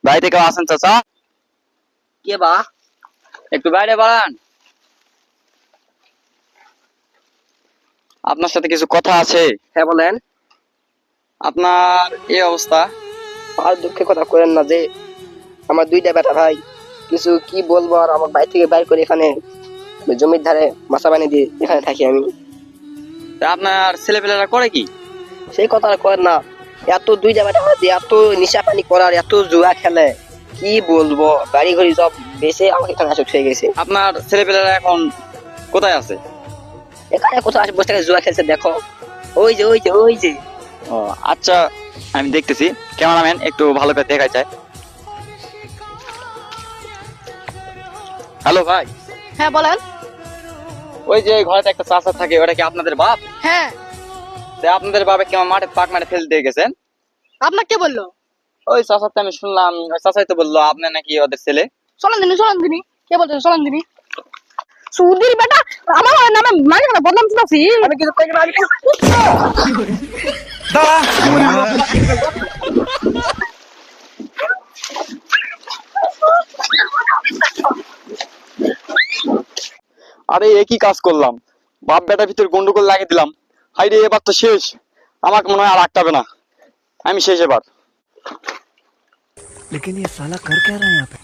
বাড়িতে কেউ আছেন চাচা? কে বা? একটু বাইরে বাড়ান, আপনার সাথে কিছু কথা আছে। হ্যাঁ বলেন। আপনার এই অবস্থা। আর দুঃখের কথা করেন না যে আমার দুইটা বেটা ভাই, কিছু কি বলবো আর, আমার বাড়ি থেকে বাইর করে এখানে জমির ধারে মাছা বানিয়ে দিয়ে এখানে থাকি আমি। তা আপনার ছেলেপেলেরা করে কি? সেই কথা আর করেন না। এত দুইটা বেটা ভাই যে এত নিশা পানি করার, এত জুয়া খেলে, কি বলবো, গাড়ি ঘড়ি সব বেশি আমাকে এখানে আসক হয়ে গেছে। আপনার ছেলেপেলেরা এখন কোথায় আছে? এখানে কোথাও আসে বসে থেকে জুয়া খেলছে, দেখো ওই যে ওই যে ওই যে। ও আচ্ছা, আমি দেখতেছি। ক্যামেরাম্যান একটু ভালো করে দেখা যায়। হ্যালো ভাই, হ্যাঁ বলেন। ওই যে ঘরে একটা চাচা থাকে, ওটা কি আপনাদের বাপ? হ্যাঁ। তা আপনাদের বাবা কেমন মাঠে পাক মাঠে ফেলে দিয়ে গেছেন? আপনাকে কে বললো? ওই চাচাতে আমি শুনলাম, ওই চাচাই তো বললো আপনি নাকি ওদের ছেলে। চলেন দিনি কে বলছে চলেন দিনি? সুধীর বেটা আমার নামে মানে না বদনাম শুনাছি। আমি কিছু কই না, আমি কিছু আরে একই কাজ করলাম, বাপ বেটার ভিতর গন্ডগোল লাগিয়ে দিলাম। হাই রে, এবার তো শেষ। আমাকে মনে হয় আর আটকাবে না, আমি শেষ এবার। लेकिन ये साला कर क्या रहा है यहाँ पे?